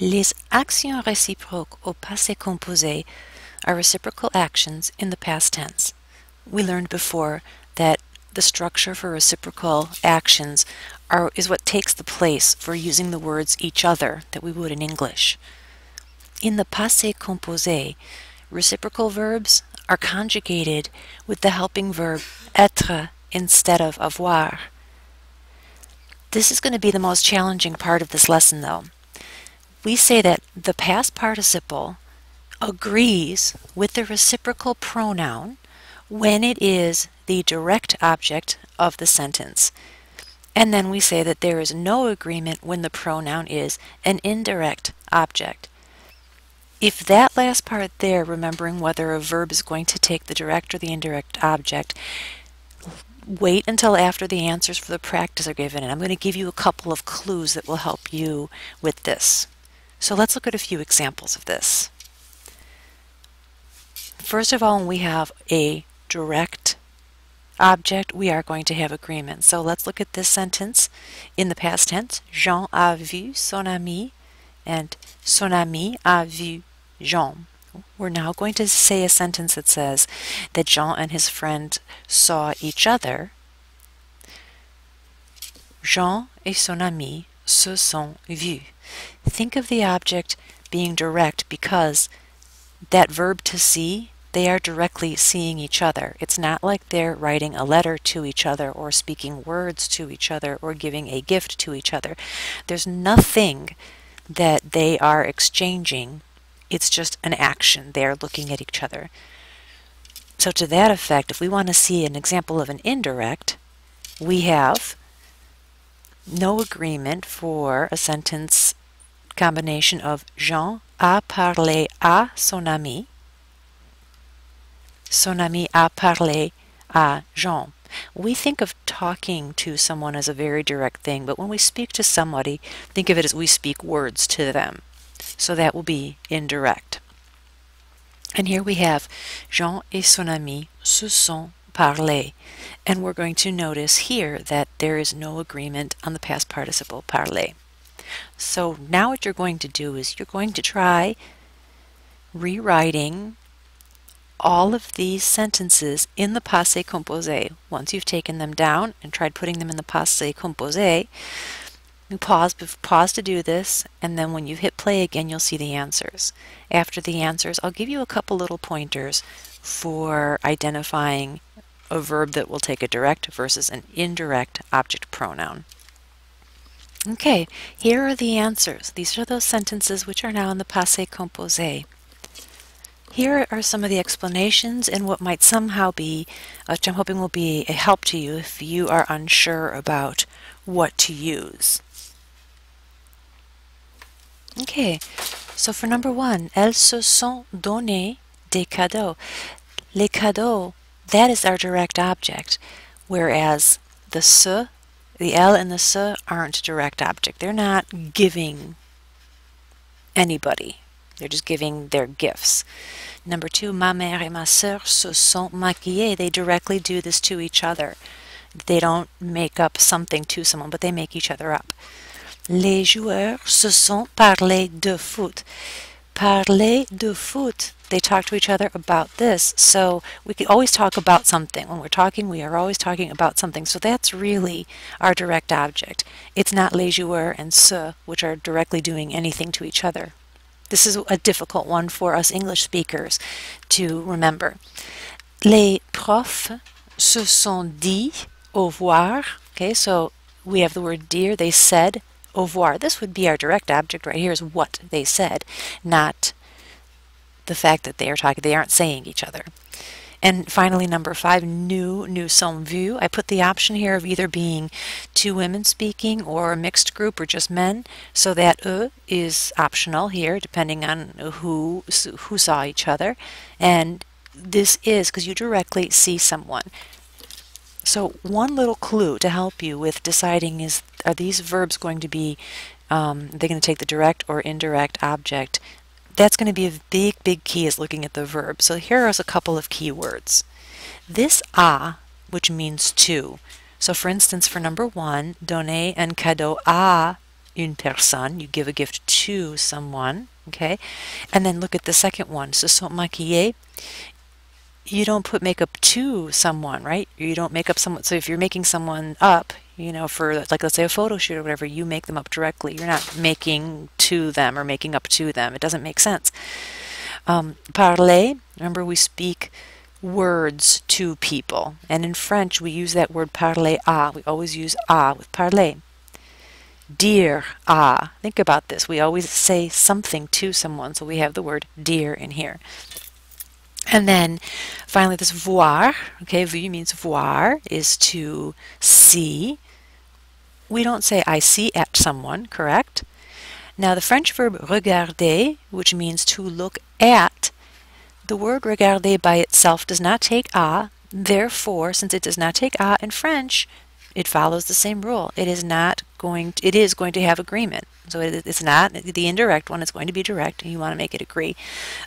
Les actions réciproques au passé composé are reciprocal actions in the past tense. We learned before that the structure for reciprocal actions is what takes the place for using the words each other that we would in English. In the passé composé, reciprocal verbs are conjugated with the helping verb être instead of avoir. This is going to be the most challenging part of this lesson, though. We say that the past participle agrees with the reciprocal pronoun when it is the direct object of the sentence. And then we say that there is no agreement when the pronoun is an indirect object. If that last part there, remembering whether a verb is going to take the direct or the indirect object, wait until after the answers for the practice are given, and I'm going to give you a couple of clues that will help you with this. So let's look at a few examples of this. First of all, when we have a direct object, we are going to have agreement. So let's look at this sentence in the past tense. Jean a vu son ami, and son ami a vu Jean. We're now going to say a sentence that says that Jean and his friend saw each other. Jean et son ami se sont vus. Think of the object being direct because that verb to see, they are directly seeing each other. It's not like they're writing a letter to each other or speaking words to each other or giving a gift to each other. There's nothing that they are exchanging. It's just an action. They're looking at each other. So to that effect, if we want to see an example of an indirect, we have no agreement for a sentence combination of Jean a parlé à son ami. Son ami a parlé à Jean. We think of talking to someone as a very direct thing, but when we speak to somebody, think of it as we speak words to them. So that will be indirect. And here we have Jean et son ami se sont parlé. And we're going to notice here that there is no agreement on the past participle parler. So now what you're going to do is you're going to try rewriting all of these sentences in the passé composé. Once you've taken them down and tried putting them in the passé composé, you pause to do this, and then when you hit play again, you'll see the answers. After the answers, I'll give you a couple little pointers for identifying a verb that will take a direct versus an indirect object pronoun. Okay, here are the answers. These are those sentences which are now in the passé composé. Here are some of the explanations and what might somehow be, which I'm hoping will be a help to you if you are unsure about what to use. Okay, so for number one, elles se sont donné des cadeaux. Les cadeaux, that is our direct object, whereas the se, the L and the se aren't direct object. They're not giving anybody. They're just giving their gifts. Number two, ma mère et ma sœur se sont maquillées. They directly do this to each other. They don't make up something to someone, but they make each other up. Les joueurs se sont parlé de foot. Parler de foot. They talk to each other about this. So we can always talk about something. When we're talking, we are always talking about something. So that's really our direct object. It's not les joueurs and se, which are directly doing anything to each other. This is a difficult one for us English speakers to remember. Les profs se sont dit au revoir. Okay, so we have the word dire. They said au revoir. This would be our direct object right here, is what they said, not the fact that they are talking. They aren't saying each other. And finally, number five, nous sommes vus. I put the option here of either being two women speaking or a mixed group or just men, so that is optional here, depending on who saw each other. And this is because you directly see someone. So one little clue to help you with deciding is, are these verbs going to be, they're going to take the direct or indirect object? That's going to be a big key, is looking at the verb. So here are a couple of key words. This a, which means to. So for instance, for number one, donner un cadeau à une personne. You give a gift to someone, okay? And then look at the second one. Se sont maquillés. You don't put makeup to someone, right? You don't make up someone. So if you're making someone up, you know, for like let's say a photo shoot or whatever, you make them up directly. You're not making to them or making up to them. It doesn't make sense. Parler, remember we speak words to people. And in French, we use that word parler à. We always use à with parler. Dire à. Think about this. We always say something to someone, so we have the word dire in here. And then finally this voir, okay, vu means voir, is to see. We don't say I see at someone, correct? Now the French verb regarder, which means to look at, the word regarder by itself does not take à. Therefore, since it does not take à in French, it follows the same rule. It is going to have agreement. So it's not the indirect one, it's going to be direct, and you want to make it agree.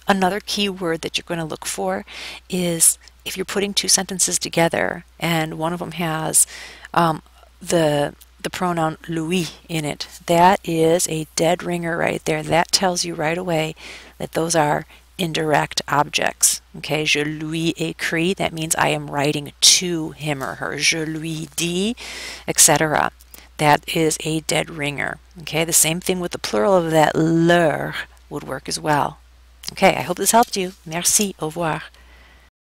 Another key word that you're going to look for is if you're putting two sentences together and one of them has the pronoun lui in it. That is a dead ringer right there. That tells you right away that those are indirect objects. Okay, je lui écris, that means I am writing to him or her. Je lui dis, etc. That is a dead ringer. Okay, the same thing with the plural of that, leur, would work as well. Okay, I hope this helped you. Merci, au revoir.